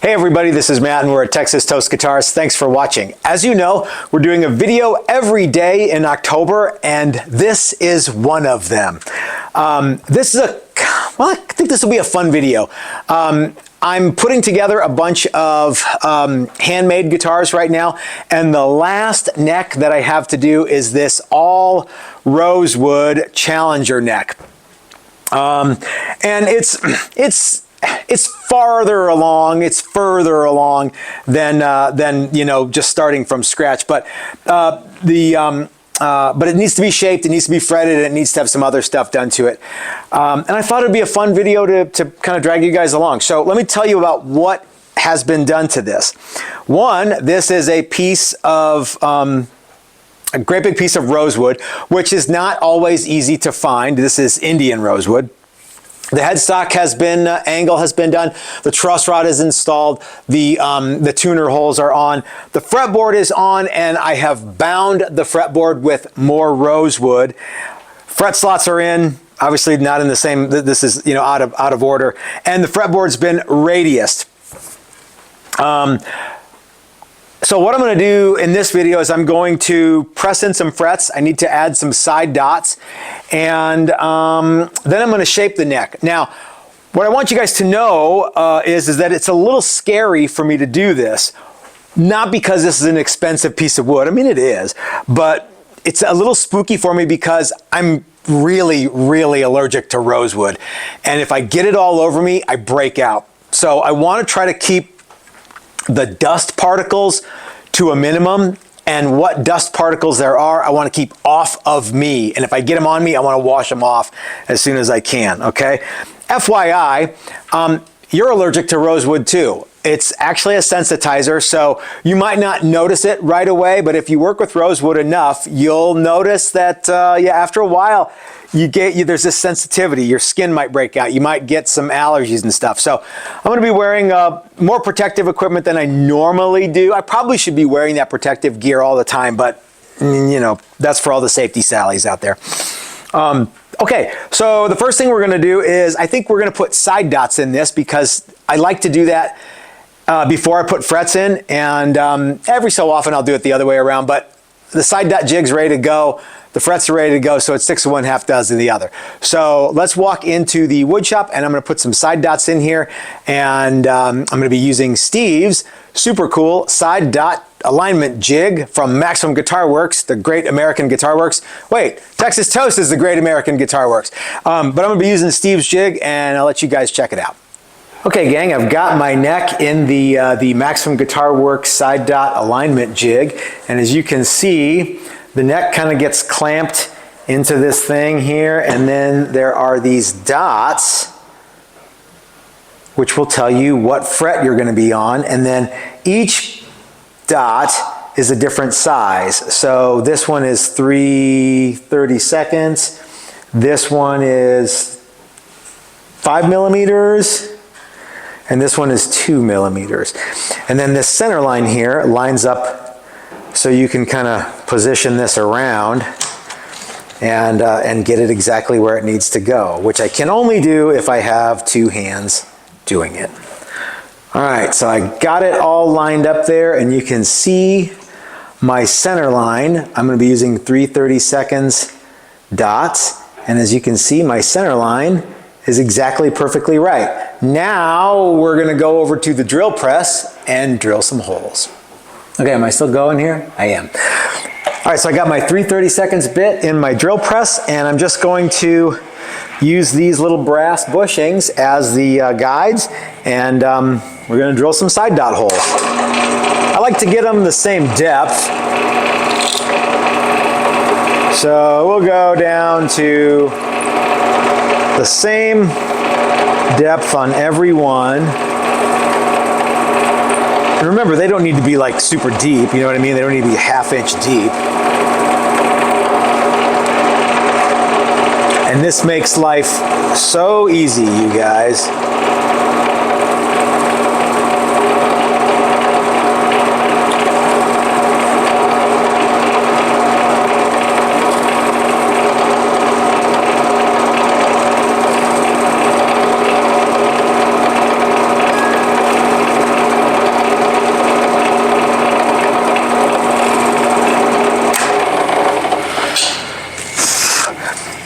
Hey everybody, this is Matt and we're at Texas Toast Guitars. Thanks for watching. As you know, we're doing a video every day in October and this is one of them. I think this will be a fun video. I'm putting together a bunch of handmade guitars right now, and the last neck that I have to do is this all Rosewood Challenger neck. And it's farther along, it's further along than you know, just starting from scratch. But but it needs to be shaped, it needs to be fretted, and it needs to have some other stuff done to it. And I thought it'd be a fun video to kind of drag you guys along. So let me tell you about what has been done to this. One, this is a piece of a great big piece of rosewood, which is not always easy to find. This is Indian rosewood. The headstock has been, angle has been done. The truss rod is installed. The tuner holes are on. The fretboard is on, and I have bound the fretboard with more rosewood. Fret slots are in, obviously not in the same, this is, you know, out of order. And the fretboard's been radiused. So what I'm going to do in this video is I'm going to press in some frets. I need to add some side dots, and then I'm going to shape the neck. Now, what I want you guys to know is that it's a little scary for me to do this. Not because this is an expensive piece of wood. I mean, it is, but it's a little spooky for me because I'm really, really allergic to rosewood. And if I get it all over me, I break out. So I want to try to keep the dust particles to a minimum, and what dust particles there are, I want to keep off of me. And if I get them on me, I want to wash them off as soon as I can, okay? FYI, you're allergic to rosewood too. It's actually a sensitizer, so you might not notice it right away, but if you work with rosewood enough, you'll notice that yeah, after a while, there's this sensitivity. Your skin might break out. You might get some allergies and stuff. So I'm going to be wearing more protective equipment than I normally do. I probably should be wearing that protective gear all the time, but you know, that's for all the safety sallies out there. Okay, so the first thing we're going to do is I think we're going to put side dots in this because I like to do that before I put frets in, and every so often I'll do it the other way around, but the side dot jig's ready to go. The frets are ready to go, so it's 6 of one, half dozen of the other. So let's walk into the wood shop, and I'm going to put some side dots in here, and I'm going to be using Steve's super cool side dot alignment jig from Maximum Guitar Works, the Great American Guitar Works. Wait, Texas Toast is the Great American Guitar Works. But I'm going to be using Steve's jig, and I'll let you guys check it out. Okay, gang, I've got my neck in the Maximum Guitar Works side dot alignment jig, and as you can see, the neck kind of gets clamped into this thing here, and then there are these dots which will tell you what fret you're going to be on, and then each dot is a different size. So this one is 3/32, this one is 5 millimeters, and this one is 2 millimeters. And then this center line here lines up so you can kind of position this around and get it exactly where it needs to go, which I can only do if I have two hands doing it. All right, so I got it all lined up there, and you can see my center line. I'm going to be using 3/32 dots, and as you can see, my center line is exactly perfectly right. Now we're going to go over to the drill press and drill some holes. Okay, am I still going here? I am. All right, so I got my 3/32 bit in my drill press, and I'm just going to use these little brass bushings as the guides, and we're going to drill some side dot holes. I like to get them the same depth. So we'll go down to the same depth on every one. And remember, they don't need to be like super deep, you know what I mean? They don't need to be a ½ inch deep. And this makes life so easy, you guys.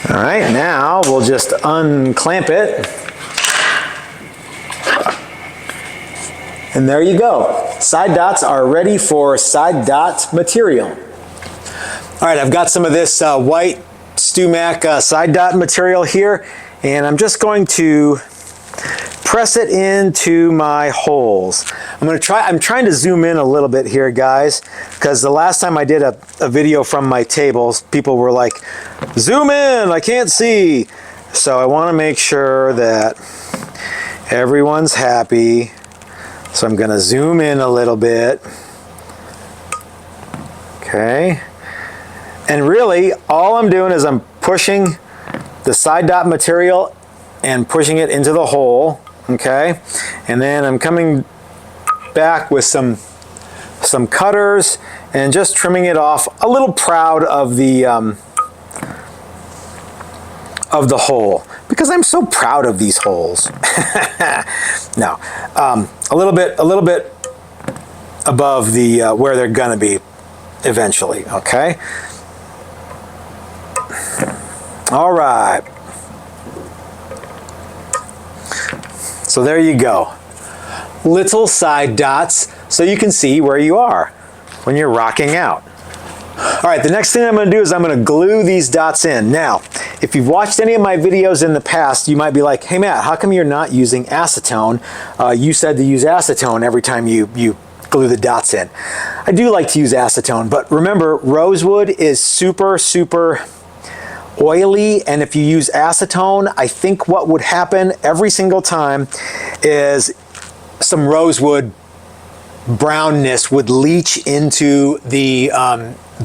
All right, now we'll just unclamp it. And there you go. Side dots are ready for side dot material. All right, I've got some of this white StewMac side dot material here, and I'm just going to press it into my holes. I'm trying to zoom in a little bit here, guys, because the last time I did a video from my tables, people were like, zoom in, I can't see. So I want to make sure that everyone's happy. So I'm going to zoom in a little bit. Okay. And really, all I'm doing is I'm pushing the side dot material and pushing it into the hole. Okay. And then I'm coming back with some cutters and just trimming it off. A little proud of the hole, because I'm so proud of these holes. No, a little bit above the where they're gonna be eventually. Okay. All right. So there you go. Little side dots so you can see where you are when you're rocking out. All right, the next thing I'm going to do is I'm going to glue these dots in. Now, if you've watched any of my videos in the past, you might be like, hey Matt, how come you're not using acetone? You said to use acetone every time you glue the dots in. I do like to use acetone, but remember, rosewood is super oily, and if you use acetone, I think what would happen every single time is some rosewood brownness would leach into the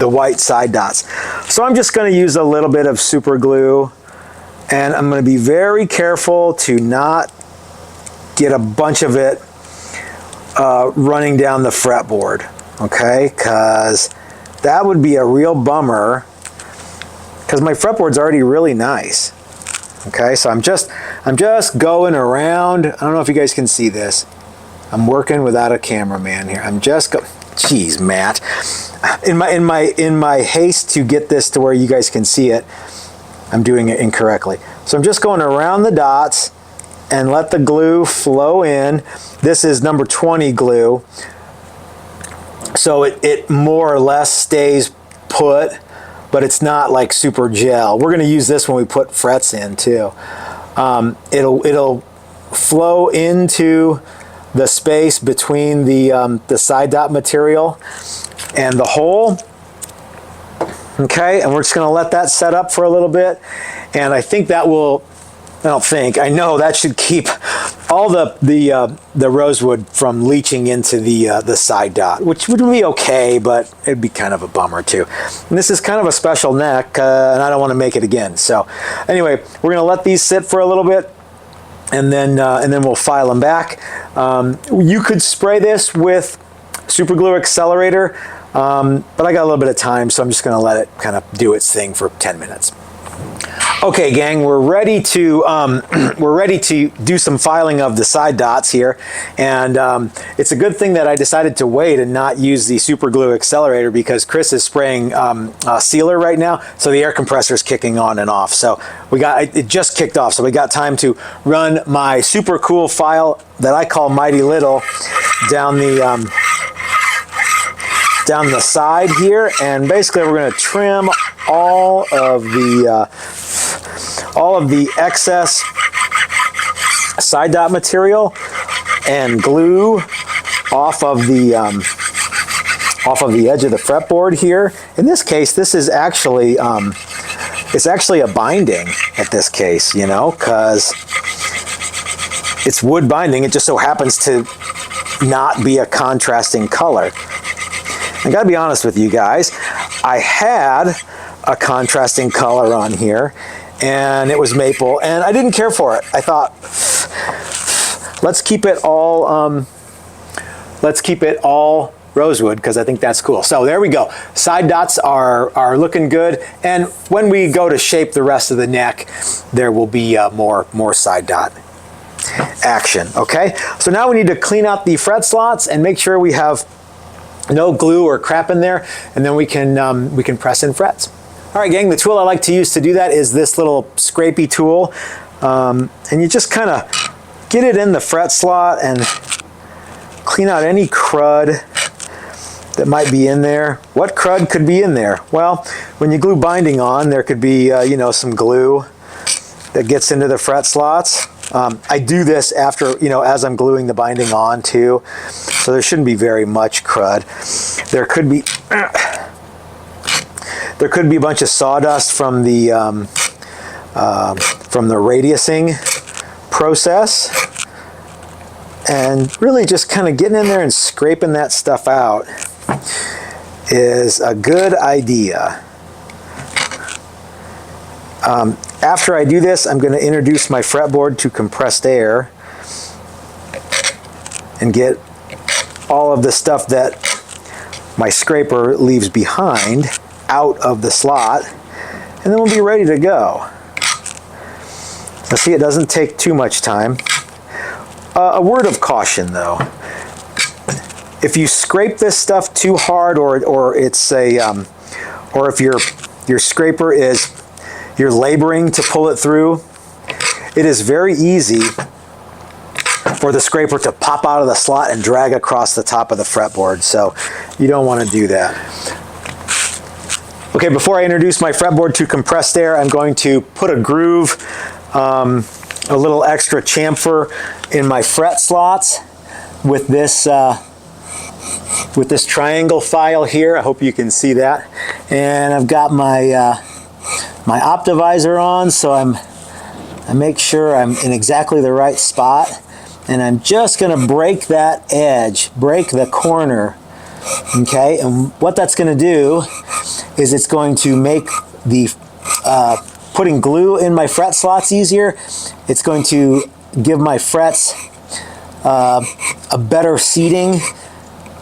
white side dots. So I'm just going to use a little bit of super glue, and I'm going to be very careful to not get a bunch of it running down the fretboard, okay? Because that would be a real bummer, because my fretboard's already really nice. Okay, so I'm just going around. I don't know if you guys can see this. I'm working without a cameraman here. I'm just go. Jeez, Matt. In my haste to get this to where you guys can see it, I'm doing it incorrectly. So I'm just going around the dots and let the glue flow in. This is number 20 glue, so it more or less stays put, but it's not like super gel. We're going to use this when we put frets in too. It'll flow into the space between the side dot material and the hole. Okay, and we're just going to let that set up for a little bit, and I think that will. I know that should keep all the rosewood from leaching into the side dot, which would be okay, but it'd be kind of a bummer too. And this is kind of a special neck, and I don't want to make it again. So anyway, we're going to let these sit for a little bit, and then we'll file them back. You could spray this with super glue accelerator, but I got a little bit of time, so I'm just going to let it kind of do its thing for 10 minutes. Okay, gang, we're ready to do some filing of the side dots here, and it's a good thing that I decided to wait and not use the super glue accelerator, because Chris is spraying sealer right now, so the air compressor is kicking on and off. So it just kicked off, so we got time to run my super cool file that I call Mighty Little down the side here, and basically we're going to trim all of the excess side dot material and glue off of the edge of the fretboard here. In this case, this is actually it's actually a binding at this case, you know, because it's wood binding. It just so happens to not be a contrasting color. I gotta be honest with you guys, I had a contrasting color on here, and it was maple, and I didn't care for it. I thought, let's keep it all rosewood, because I think that's cool. So there we go. Side dots are looking good, and when we go to shape the rest of the neck, there will be more side dot action. Okay, so now we need to clean out the fret slots and make sure we have no glue or crap in there, and then we can press in frets. All All right, gang, the tool I like to use to do that is this little scrapey tool. And you just kind of get it in the fret slot and clean out any crud that might be in there. What crud could be in there? Well, when you glue binding on, there could be, you know, some glue that gets into the fret slots. I do this after, you know, as I'm gluing the binding on too, so there shouldn't be very much crud. There could be a bunch of sawdust from the radiusing process, and really just kind of getting in there and scraping that stuff out is a good idea. After I do this, I'm going to introduce my fretboard to compressed air and get all of the stuff that my scraper leaves behind out of the slot, and then we'll be ready to go. Now see, it doesn't take too much time. A word of caution though. If you scrape this stuff too hard, or it's a, or if your scraper is, you're laboring to pull it through, it is very easy for the scraper to pop out of the slot and drag across the top of the fretboard. So you don't want to do that. Okay, before I introduce my fretboard to compressed air, I'm going to put a groove, a little extra chamfer in my fret slots with this triangle file here. I hope you can see that. And I've got my my Optivisor on, so I make sure I'm in exactly the right spot, and I'm just going to break that edge, break the corner. Okay, and what that's going to do is it's going to make the putting glue in my fret slots easier. It's going to give my frets a better seating,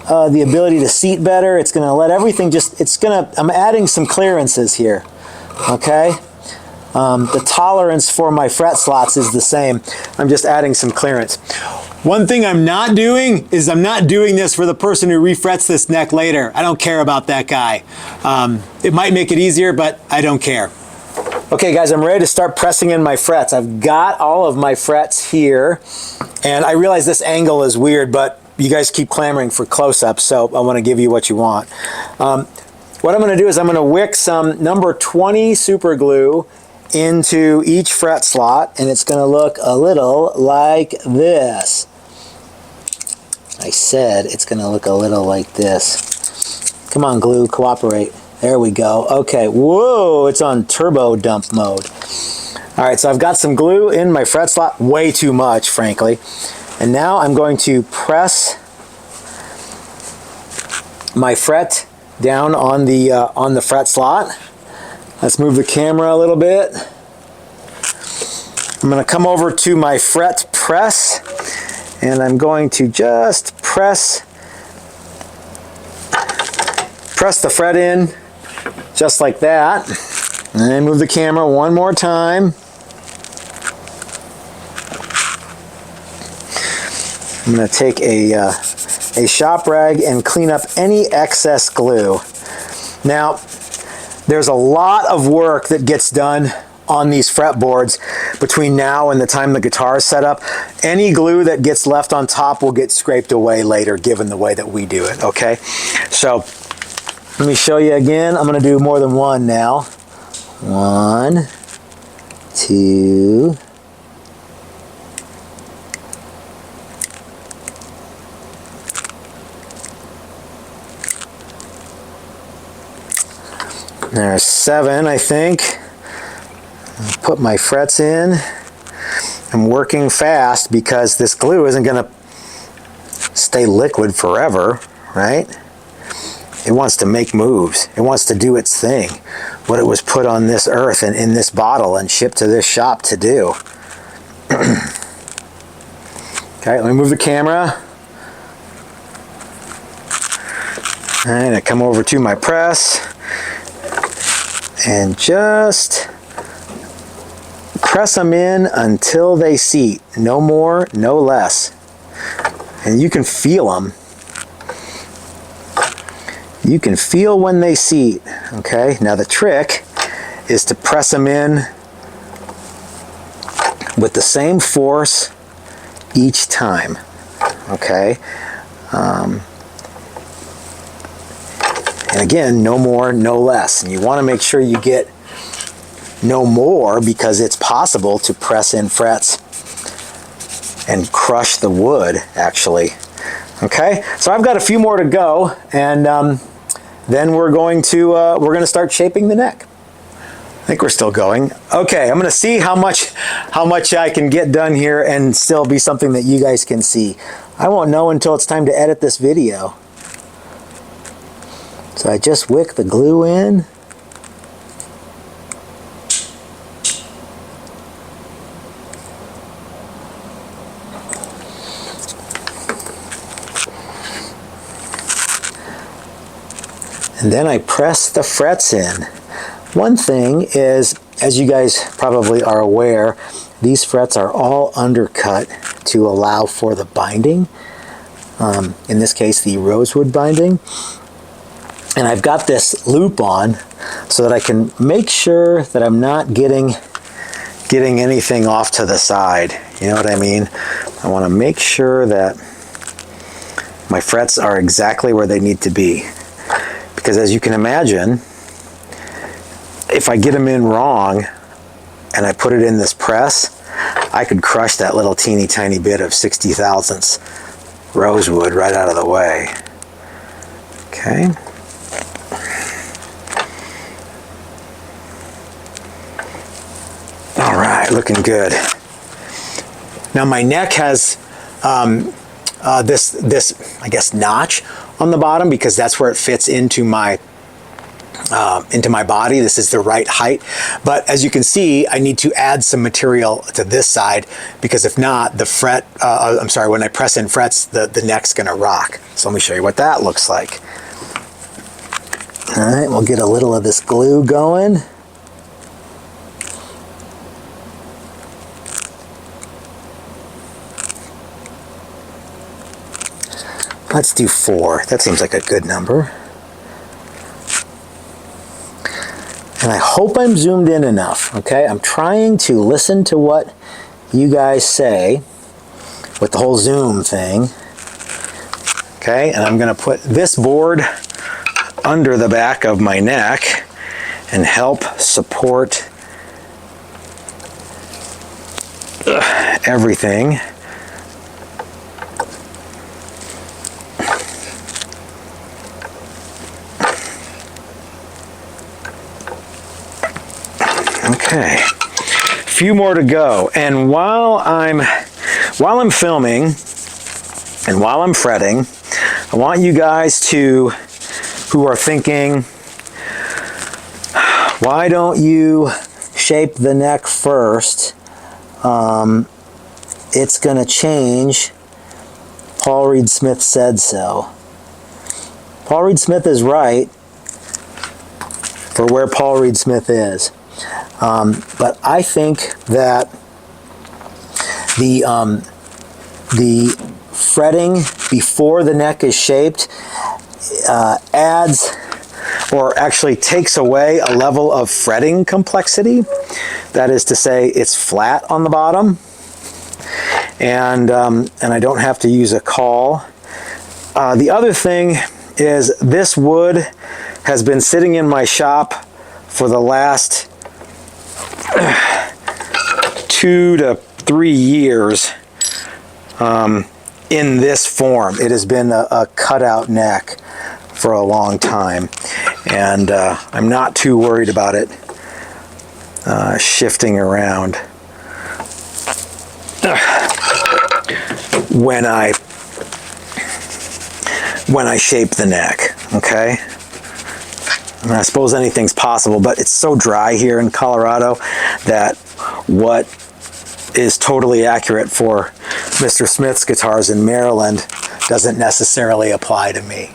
the ability to seat better. It's going to let everything just, I'm adding some clearances here. Okay, the tolerance for my fret slots is the same. I'm just adding some clearance. One thing I'm not doing is I'm not doing this for the person who refrets this neck later. I don't care about that guy. It might make it easier, but I don't care. Okay guys, I'm ready to start pressing in my frets. I've got all of my frets here, and I realize this angle is weird, but you guys keep clamoring for close-ups, so I want to give you what you want. What I'm going to do is I'm going to wick some number 20 super glue into each fret slot, and it's going to look a little like this. I said it's going to look a little like this. Come on, glue, cooperate. There we go. Okay, whoa, it's on turbo dump mode. All right, so I've got some glue in my fret slot, way too much, frankly. And now I'm going to press my fret down on the fret slot. Let's move the camera a little bit. I'm going to come over to my fret press, and I'm going to just press the fret in just like that. And then move the camera one more time. I'm going to take a shop rag and clean up any excess glue. Now, there's a lot of work that gets done on these fretboards between now and the time the guitar is set up. Any glue that gets left on top will get scraped away later, given the way that we do it, okay? So, let me show you again. I'm going to do more than one now. 1, 2, there's 7, I think. I'll put my frets in. I'm working fast because this glue isn't going to stay liquid forever, right? It wants to make moves. It wants to do its thing. What it was put on this earth and in this bottle and shipped to this shop to do. Okay, let me move the camera. All right, I come over to my press and just press them in until they seat. No more, no less. And you can feel them. You can feel when they seat. Okay, now the trick is to press them in with the same force each time, okay? And again, no more, no less. And you want to make sure you get no more, because it's possible to press in frets and crush the wood, actually. Okay, so I've got a few more to go, and then we're going to start shaping the neck. I think we're still going. Okay, I'm going to see how much I can get done here and still be something that you guys can see. I won't know until it's time to edit this video. So I just wick the glue in. And then I press the frets in. One thing is, as you guys probably are aware, these frets are all undercut to allow for the binding. In this case, the rosewood binding. And I've got this loop on so that I can make sure that I'm not getting anything off to the side. You know what I mean? I want to make sure that my frets are exactly where they need to be. Because as you can imagine, if I get them in wrong and I put it in this press, I could crush that little teeny tiny bit of 60 thousandths rosewood right out of the way. Okay. All right, looking good. Now my neck has this I guess notch on the bottom, because that's where it fits into my body. This is the right height, but as you can see, I need to add some material to this side, because if not, the fret, I'm sorry, when I press in frets, the neck's gonna rock. So let me show you what that looks like. All right, we'll get a little of this glue going. Let's do 4. That seems like a good number. And I hope I'm zoomed in enough, okay? I'm trying to listen to what you guys say with the whole zoom thing. Okay, and I'm gonna put this board under the back of my neck and help support everything. Okay, a few more to go, and while I'm filming and while I'm fretting, I want you guys who are thinking, why don't you shape the neck first? It's gonna change. Paul Reed Smith said so. Paul Reed Smith is right for where Paul Reed Smith is. But I think that the fretting before the neck is shaped adds, or actually takes away, a level of fretting complexity. That is to say, it's flat on the bottom, and I don't have to use a caul. The other thing is, this wood has been sitting in my shop for the last 2 to 3 years in this form. It has been a cutout neck for a long time, and I'm not too worried about it shifting around when I shape the neck. Okay. And I suppose anything's possible, but it's so dry here in Colorado that what is totally accurate for Mr. Smith's guitars in Maryland doesn't necessarily apply to me.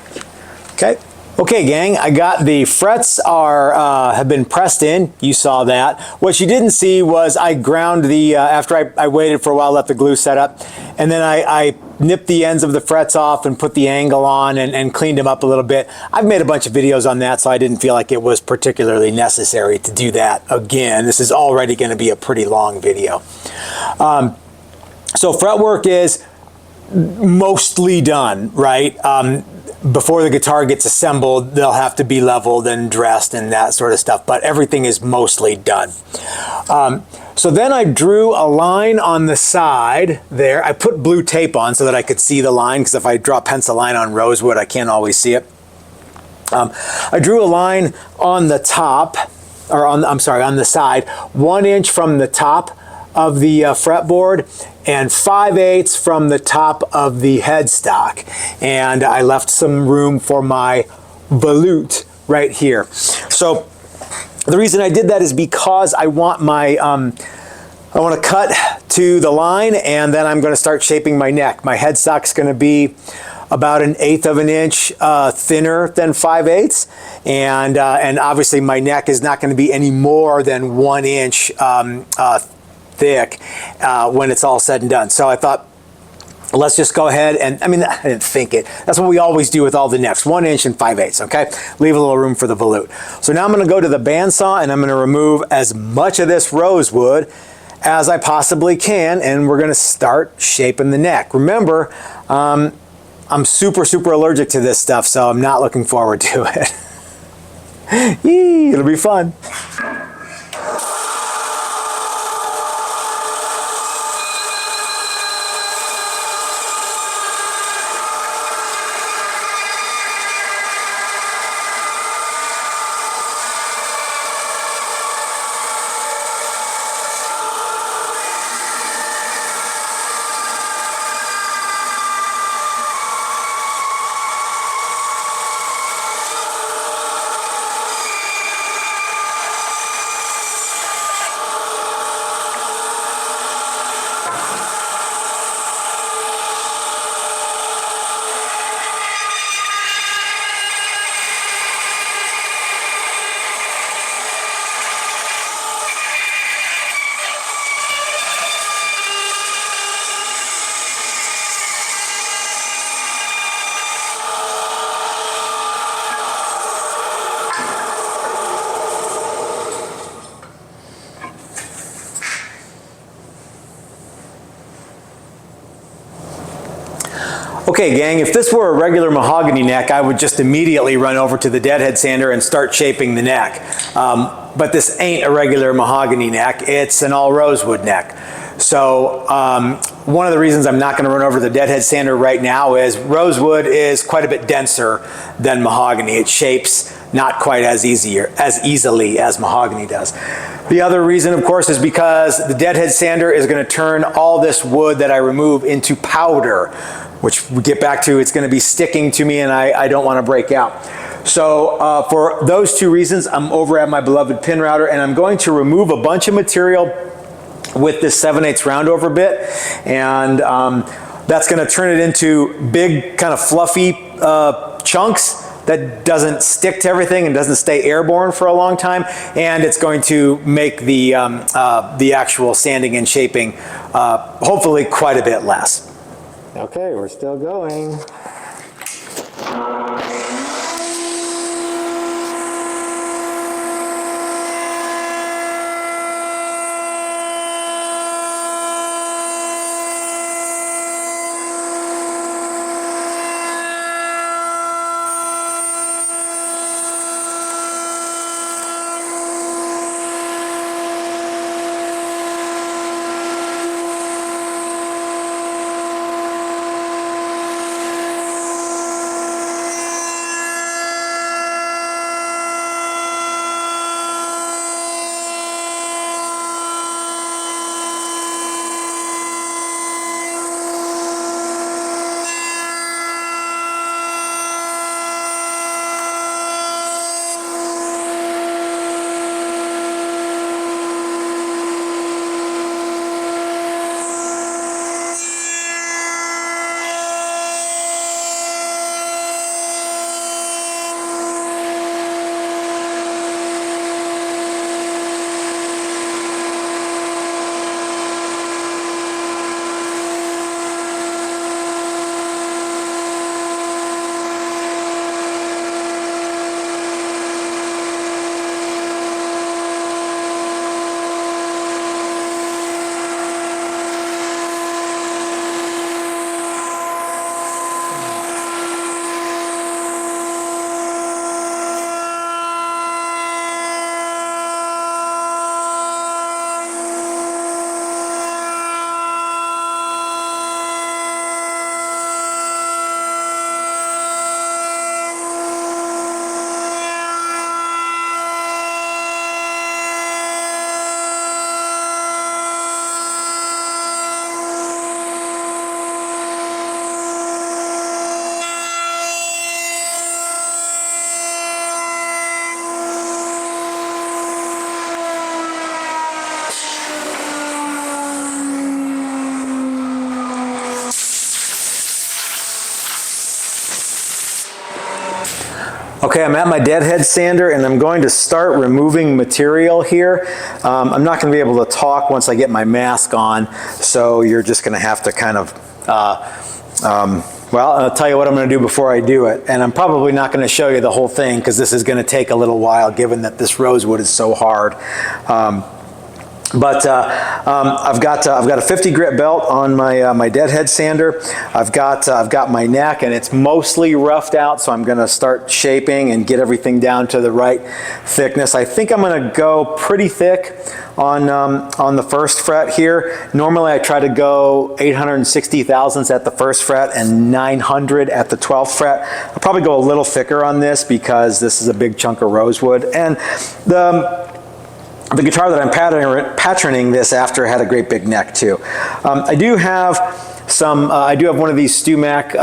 Okay, Okay, gang, I got the frets have been pressed in. You saw that. What you didn't see was I ground the, after I waited for a while, let the glue set up, and then I nipped the ends of the frets off and put the angle on and cleaned them up a little bit. I've made a bunch of videos on that, so I didn't feel like it was particularly necessary to do that again. This is already going to be a pretty long video. So fretwork is mostly done, right? Before the guitar gets assembled, they'll have to be leveled and dressed and that sort of stuff, but everything is mostly done. So then I drew a line on the side there. I put blue tape on so that I could see the line, because if I draw a pencil line on Rosewood, I can't always see it. I drew a line on the top, or on the side, 1 inch from the top of the fretboard and 5/8 from the top of the headstock, and I left some room for my volute right here. So the reason I did that is because I want my I want to cut to the line, and then I'm going to start shaping my neck. My headstock's going to be about 1/8 of an inch thinner than 5/8, and obviously my neck is not going to be any more than 1 inch thick when it's all said and done. So I thought, let's just go ahead and, I mean, I didn't think it. That's what we always do with all the necks, 1 inch and 5/8, okay? Leave a little room for the volute. So now I'm gonna go to the bandsaw and I'm gonna remove as much of this rosewood as I possibly can, and we're gonna start shaping the neck. Remember, I'm super, super allergic to this stuff, so I'm not looking forward to it. Yee, it'll be fun. Okay, gang, if this were a regular mahogany neck, I would just immediately run over to the deadhead sander and start shaping the neck. But this ain't a regular mahogany neck, it's an all rosewood neck. So one of the reasons I'm not going to run over the deadhead sander right now is rosewood is quite a bit denser than mahogany. It shapes not quite as easily as mahogany does. The other reason, of course, is because the deadhead sander is going to turn all this wood that I remove into powder, which we get back to, it's going to be sticking to me and I don't want to break out. So for those two reasons, I'm over at my beloved pin router and I'm going to remove a bunch of material with this 7/8 roundover bit, and that's going to turn it into big kind of fluffy chunks that doesn't stick to everything and doesn't stay airborne for a long time, and it's going to make the actual sanding and shaping hopefully quite a bit less. Okay, we're still going. Okay, I'm at my deadhead sander and I'm going to start removing material here. I'm not going to be able to talk once I get my mask on, so you're just going to have to kind of, well, I'll tell you what I'm going to do before I do it. And I'm probably not going to show you the whole thing because this is going to take a little while given that this rosewood is so hard. But I've got a 50 grit belt on my my deadhead sander. I've got my neck and it's mostly roughed out, so I'm going to start shaping and get everything down to the right thickness. I think I'm going to go pretty thick on the first fret here. Normally I try to go 860 thousandths at the first fret and 900 at the 12th fret. I'll probably go a little thicker on this because this is a big chunk of rosewood, and the guitar that I'm patterning this after had a great big neck too. I do have one of these StewMac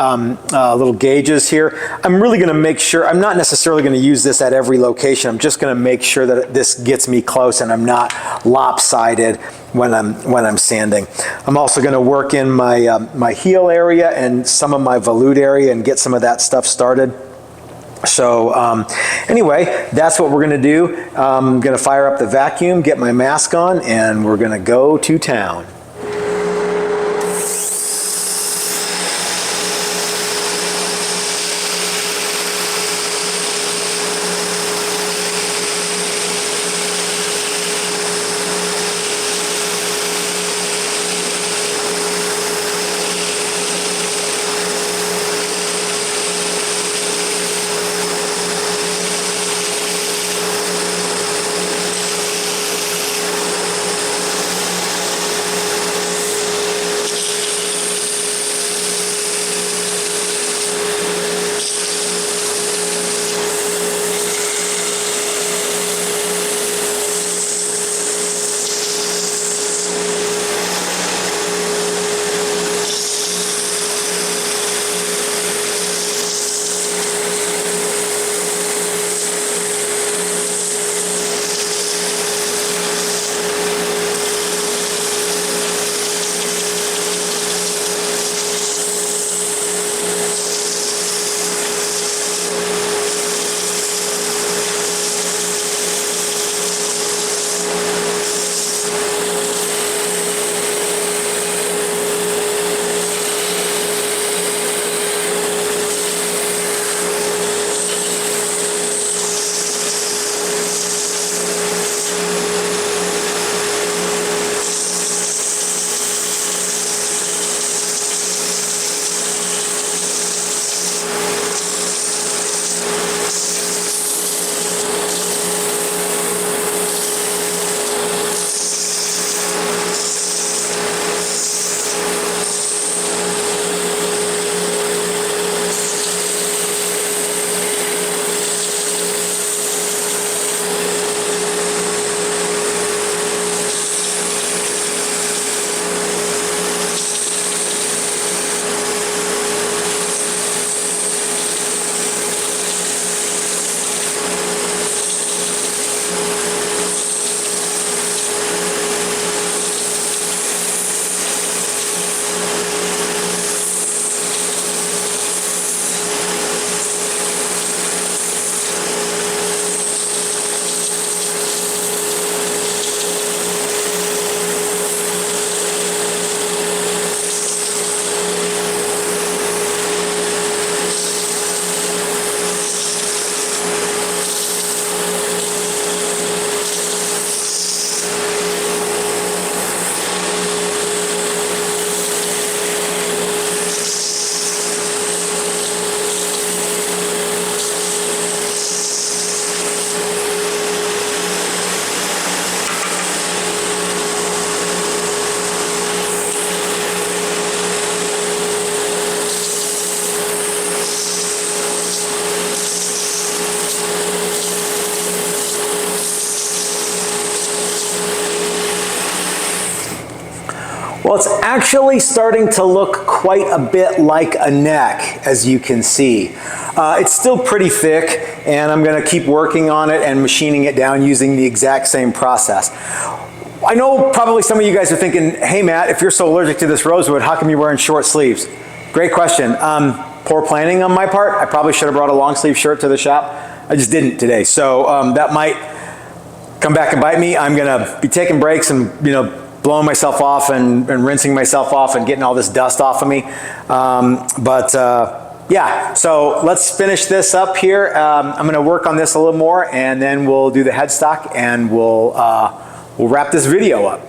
little gauges here. I'm really going to make sure, I'm not necessarily going to use this at every location. I'm just going to make sure that this gets me close and I'm not lopsided when I'm sanding. I'm also going to work in my my heel area and some of my volute area and get some of that stuff started. So anyway, that's what we're going to do. I'm going to fire up the vacuum, get my mask on, and we're going to go to town. Well, it's actually starting to look quite a bit like a neck, as you can see. It's still pretty thick, and I'm going to keep working on it and machining it down using the exact same process. I know probably some of you guys are thinking, hey Matt, if you're so allergic to this rosewood, how come you're wearing short sleeves? Great question. poor planning on my part. I probably should have brought a long sleeve shirt to the shop. I just didn't today. So that might come back and bite me. I'm gonna be taking breaks and, you know, blowing myself off and rinsing myself off and getting all this dust off of me. Yeah, so let's finish this up here. I'm gonna work on this a little more, and then we'll do the headstock, and we'll wrap this video up.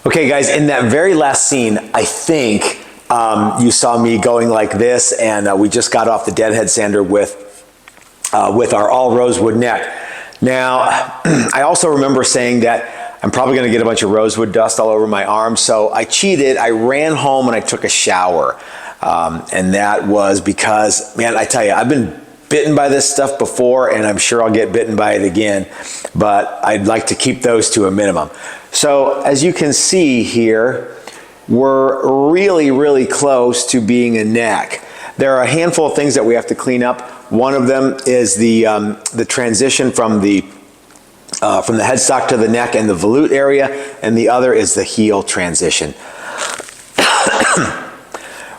Okay guys, in that very last scene, I think you saw me going like this, and we just got off the deadhead sander with our all rosewood neck. Now, I also remember saying that I'm probably gonna get a bunch of rosewood dust all over my arm, so I cheated. I ran home and I took a shower. And that was because, man, I tell you, I've been bitten by this stuff before, and I'm sure I'll get bitten by it again, but I'd like to keep those to a minimum. So as you can see here, we're really, really close to being a neck. There are a handful of things that we have to clean up. One of them is the transition from the headstock to the neck and the volute area, and the other is the heel transition.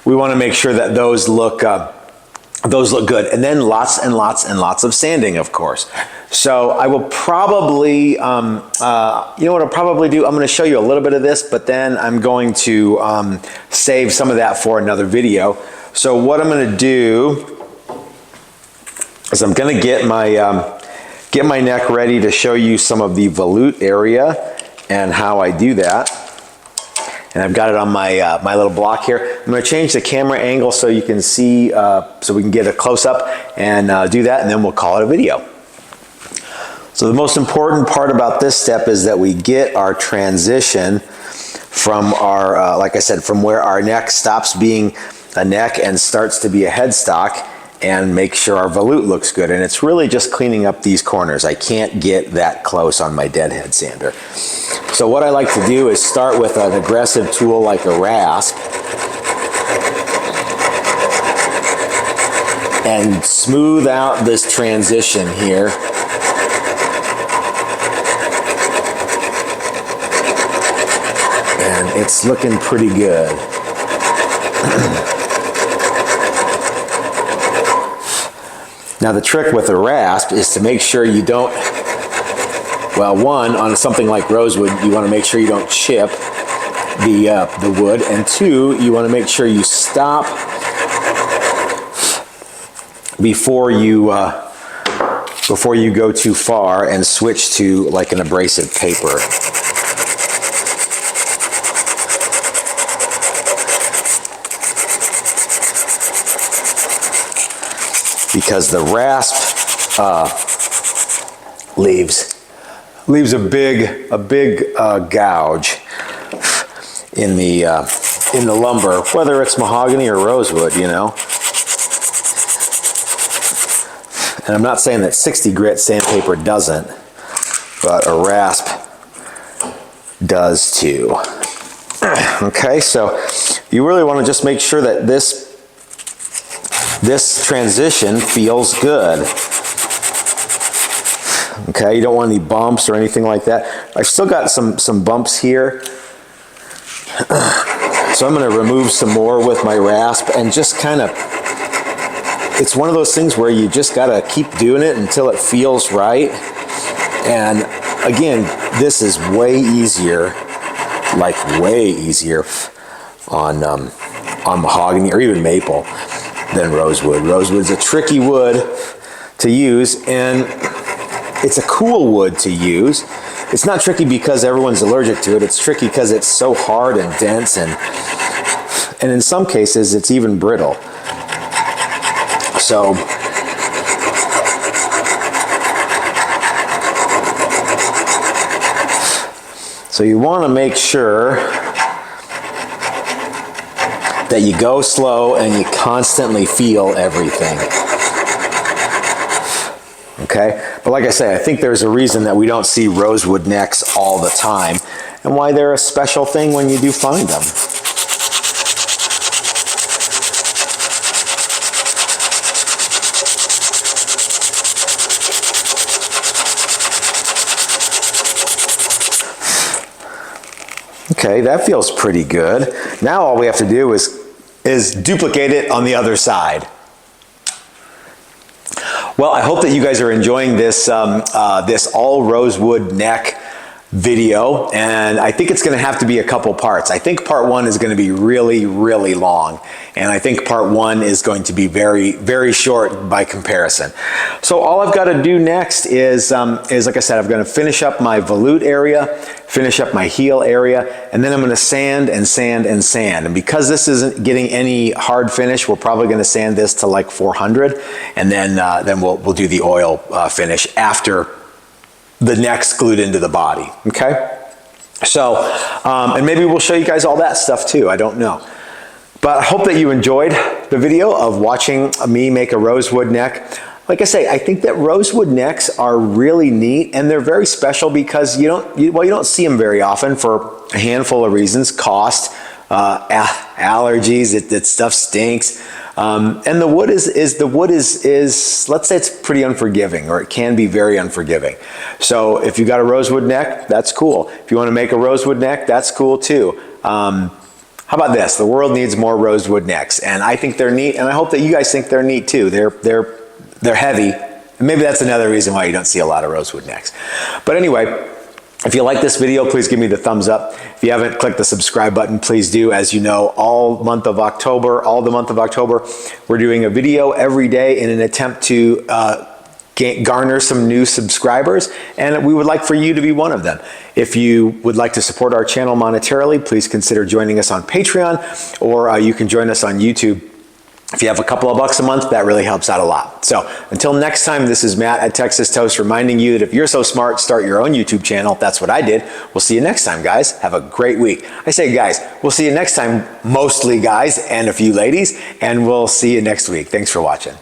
We want to make sure that those look good, and then lots and lots and lots of sanding, of course. So I will probably, you know what I'll probably do? I'm going to show you a little bit of this, but then I'm going to save some of that for another video. So what I'm going to do is I'm going to get my neck ready to show you some of the volute area and how I do that. And I've got it on my my little block here. I'm going to change the camera angle so you can see, so we can get a close-up and do that, and then we'll call it a video. So the most important part about this step is that we get our transition from our, like I said, from where our neck stops being a neck and starts to be a headstock, and make sure our volute looks good. And it's really just cleaning up these corners. I can't get that close on my deadhead sander. So what I like to do is start with an aggressive tool like a rasp and smooth out this transition here. And it's looking pretty good. Now the trick with a rasp is to make sure you don't, well, one, on something like rosewood, you want to make sure you don't chip the wood, and two, you want to make sure you stop before you go too far and switch to like an abrasive paper. Because the rasp leaves a big gouge in the lumber, whether it's mahogany or rosewood, you know. And I'm not saying that 60 grit sandpaper doesn't, but a rasp does too. Okay, so you really want to just make sure that this transition feels good. Okay, you don't want any bumps or anything like that. I've still got some bumps here. So I'm going to remove some more with my rasp and just kind of, it's one of those things where you just got to keep doing it until it feels right. And again, this is way easier, like way easier on mahogany or even maple than rosewood. Rosewood's a tricky wood to use, and it's a cool wood to use. It's not tricky because everyone's allergic to it. It's tricky because it's so hard and dense, and in some cases it's even brittle. So you want to make sure that you go slow and you constantly feel everything. Okay, but like I say, I think there's a reason that we don't see rosewood necks all the time, and why they're a special thing when you do find them. Okay, that feels pretty good. Now all we have to do is duplicate it on the other side. Well, I hope that you guys are enjoying this this all rosewood neck video, and I think it's going to have to be a couple parts. I think part one is going to be really, really long, and I think part one is going to be very, very short by comparison. So all I've got to do next is like I said, I'm going to finish up my volute area, finish up my heel area, and then I'm going to sand and sand and sand. And because this isn't getting any hard finish, we're probably going to sand this to like 400, and then we'll do the oil finish after the neck's glued into the body, okay? So, and maybe we'll show you guys all that stuff too, I don't know. But I hope that you enjoyed the video of watching me make a rosewood neck. Like I say, I think that rosewood necks are really neat, and they're very special because you don't see them very often for a handful of reasons: cost, allergies, that stuff stinks. And the wood is, let's say it's pretty unforgiving, or it can be very unforgiving. So if you got a rosewood neck, that's cool. If you want to make a rosewood neck, that's cool too. How about this? The world needs more rosewood necks, and I think they're neat, and I hope that you guys think they're neat too. They're heavy. And maybe that's another reason why you don't see a lot of rosewood necks. But anyway, if you like this video, please give me the thumbs up. If you haven't clicked the subscribe button, please do. As you know, all the month of October, we're doing a video every day in an attempt to garner some new subscribers, and we would like for you to be one of them. If you would like to support our channel monetarily, please consider joining us on Patreon, or you can join us on YouTube. If you have a couple of bucks a month, that really helps out a lot. So until next time, this is Matt at Texas Toast reminding you that if you're so smart, start your own YouTube channel. That's what I did. We'll see you next time, guys. Have a great week. I say guys, we'll see you next time, mostly guys and a few ladies, and we'll see you next week. Thanks for watching.